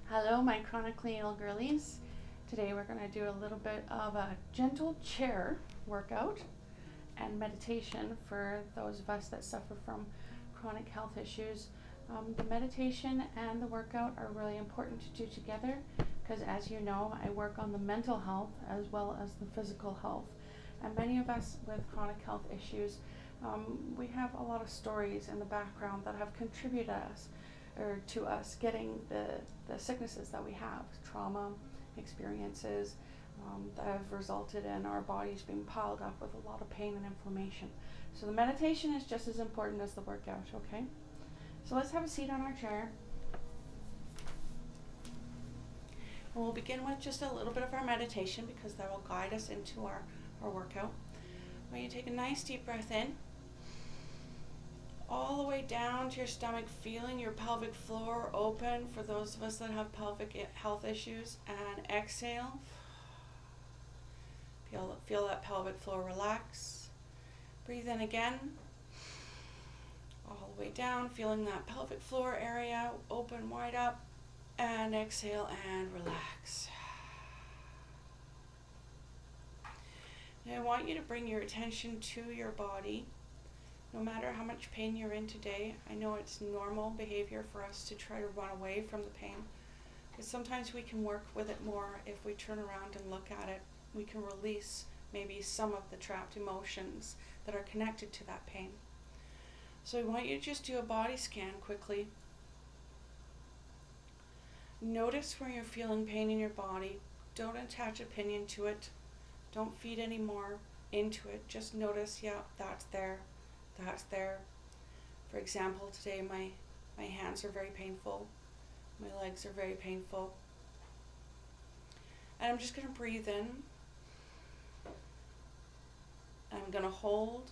Hello, my chronically ill girlies. Today we're going to do a little bit of a gentle chair workout and meditation for those of us that suffer from chronic health issues. The meditation and the workout are really important to do together because, as you know, I work on the mental health as well as the physical health. And many of us with chronic health issues, we have a lot of stories in the background that have contributed us or to us getting the sicknesses that we have, trauma experiences that have resulted in our bodies being piled up with a lot of pain and inflammation. So the meditation is just as important as the workout, okay? So let's have a seat on our chair. And we'll begin with just a little bit of our meditation because that will guide us into our workout. When you take a nice deep breath in, all the way down to your stomach, feeling your pelvic floor open for those of us that have pelvic health issues, and exhale. Feel that pelvic floor relax. Breathe in again, all the way down, feeling that pelvic floor area open wide up, and exhale and relax. Now I want you to bring your attention to your body. No matter how much pain you're in today, I know it's normal behavior for us to try to run away from the pain, but sometimes we can work with it more if we turn around and look at it. We can release maybe some of the trapped emotions that are connected to that pain. So I want you to just do a body scan quickly. Notice where you're feeling pain in your body. Don't attach opinion to it. Don't feed any more into it. Just notice, yeah, that's there. That's there. For example, today my hands are very painful. My legs are very painful. And I'm just going to breathe in. And I'm going to hold.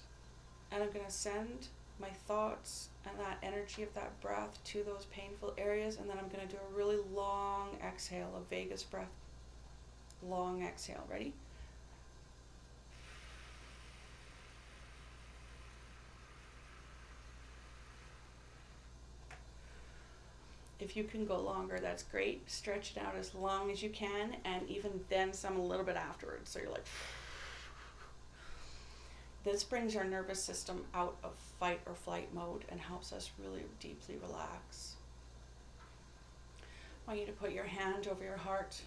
And I'm going to send my thoughts and that energy of that breath to those painful areas. And then I'm going to do a really long exhale, a vagus breath. Long exhale. Ready? If you can go longer, that's great. Stretch it out as long as you can, and even then some a little bit afterwards. So you're like, this brings our nervous system out of fight or flight mode and helps us really deeply relax. I want you to put your hand over your heart.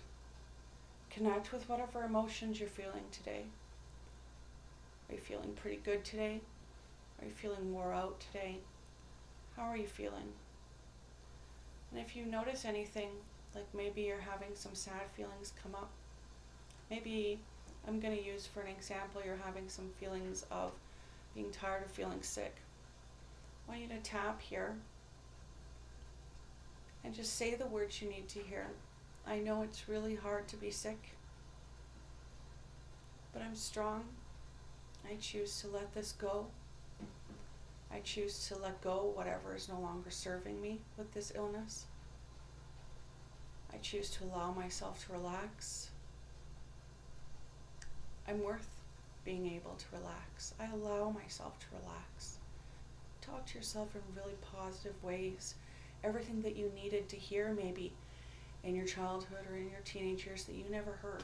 Connect with whatever emotions you're feeling today. Are you feeling pretty good today? Are you feeling wore out today? How are you feeling? And if you notice anything, like maybe you're having some sad feelings come up, maybe I'm going to use for an example, you're having some feelings of being tired of feeling sick. I want you to tap here and just say the words you need to hear. I know it's really hard to be sick, but I'm strong. I choose to let this go. I choose to let go whatever is no longer serving me with this illness. I choose to allow myself to relax. I'm worth being able to relax. I allow myself to relax. Talk to yourself in really positive ways. Everything that you needed to hear maybe in your childhood or in your teenage years that you never heard.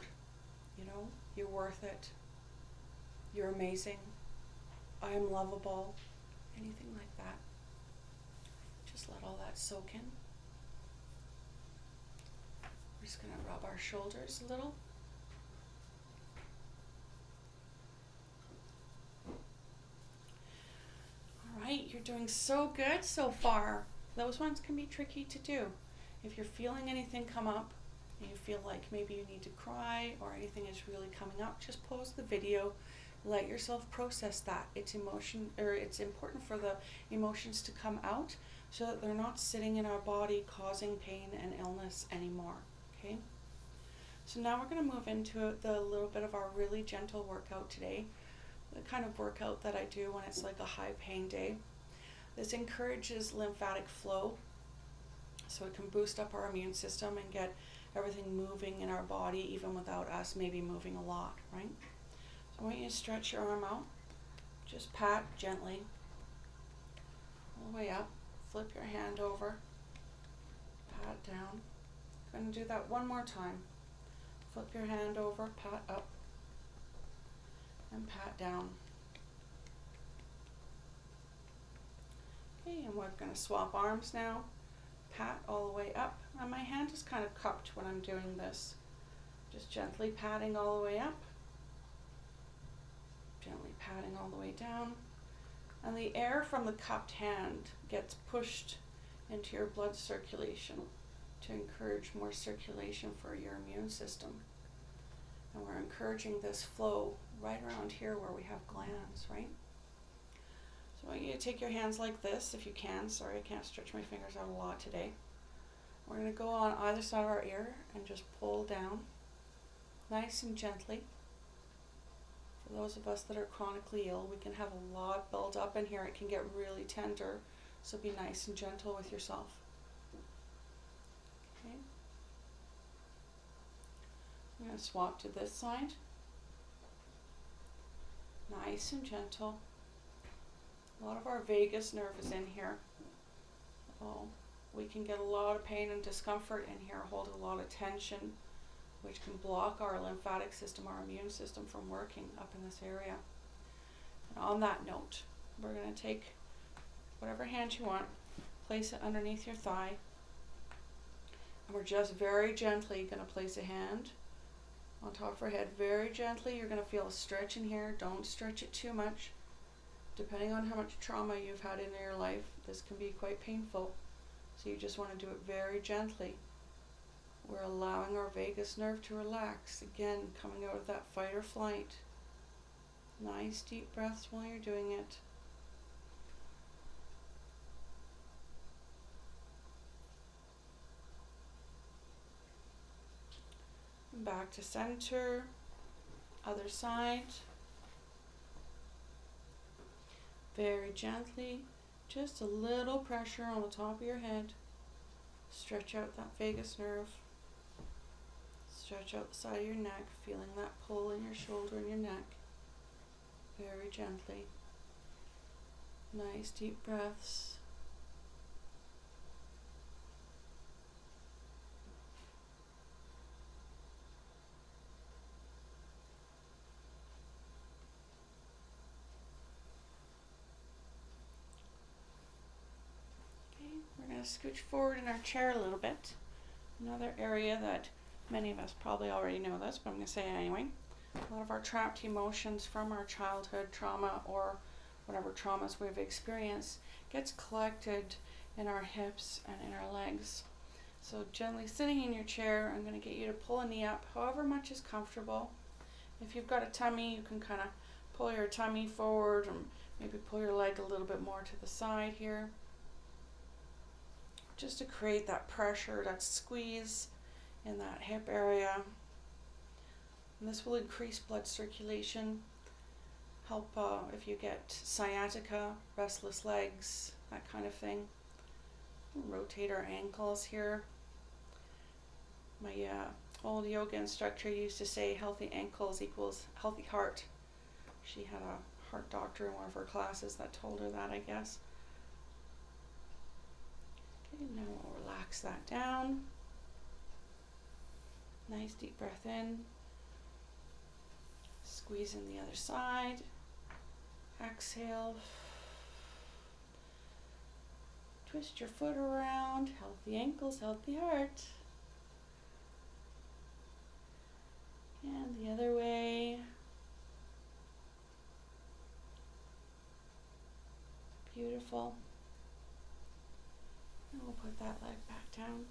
You know, you're worth it. You're amazing. I am lovable. Anything like that. Just let all that soak in. We're just going to rub our shoulders a little. All right, you're doing so good so far. Those ones can be tricky to do. If you're feeling anything come up and you feel like maybe you need to cry or anything is really coming up, just pause the video. Let yourself process that. It's important for the emotions to come out so that they're not sitting in our body causing pain and illness anymore. Okay? So now we're going to move into the little bit of our really gentle workout today. The kind of workout that I do when it's like a high pain day. This encourages lymphatic flow so it can boost up our immune system and get everything moving in our body even without us maybe moving a lot, right? I want you to stretch your arm out. Just pat gently all the way up. Flip your hand over. Pat down. We're going to do that one more time. Flip your hand over, pat up, and pat down. Okay, and we're going to swap arms now. Pat all the way up, and my hand is kind of cupped when I'm doing this. Just gently patting all the way up, gently patting all the way down, and the air from the cupped hand gets pushed into your blood circulation to encourage more circulation for your immune system. And we're encouraging this flow right around here where we have glands, right? So I want you to take your hands like this if you can. Sorry, I can't stretch my fingers out a lot today. We're going to go on either side of our ear and just pull down nice and gently. For those of us that are chronically ill, we can have a lot build up in here. It can get really tender, so be nice and gentle with yourself. Okay. I'm going to swap to this side. Nice and gentle. A lot of our vagus nerve is in here. Oh, we can get a lot of pain and discomfort in here, hold a lot of tension, which can block our lymphatic system, our immune system from working up in this area. And on that note, we're going to take whatever hand you want, place it underneath your thigh, and we're just very gently going to place a hand on top of our head. Very gently, you're going to feel a stretch in here. Don't stretch it too much. Depending on how much trauma you've had in your life, this can be quite painful. So you just want to do it very gently. We're allowing our vagus nerve to relax. Again, coming out of that fight or flight. Nice deep breaths while you're doing it. And back to center. Other side. Very gently, just a little pressure on the top of your head. Stretch out that vagus nerve. Stretch out the side of your neck, feeling that pull in your shoulder and your neck. Very gently. Nice deep breaths. We're going to scooch forward in our chair a little bit. Another area that many of us probably already know this, but I'm going to say it anyway. A lot of our trapped emotions from our childhood trauma or whatever traumas we've experienced gets collected in our hips and in our legs. So gently sitting in your chair, I'm going to get you to pull a knee up however much is comfortable. If you've got a tummy, you can kind of pull your tummy forward and maybe pull your leg a little bit more to the side here. Just to create that pressure, that squeeze in that hip area. And this will increase blood circulation, help if you get sciatica, restless legs, that kind of thing. Rotate our ankles here. My old yoga instructor used to say healthy ankles equals healthy heart. She had a heart doctor in one of her classes that told her that, I guess. Okay, now we'll relax that down. Nice deep breath in. Squeeze in the other side. Exhale. Twist your foot around. Healthy ankles, healthy heart. And the other way. Beautiful. And we'll put that leg back down.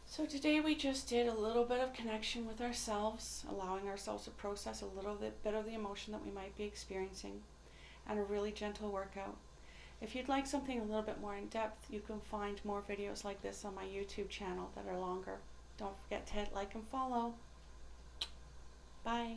So today we just did a little bit of connection with ourselves, allowing ourselves to process a little bit of the emotion that we might be experiencing, and a really gentle workout. If you'd like something a little bit more in depth, you can find more videos like this on my YouTube channel that are longer. Don't forget to hit like and follow. Bye.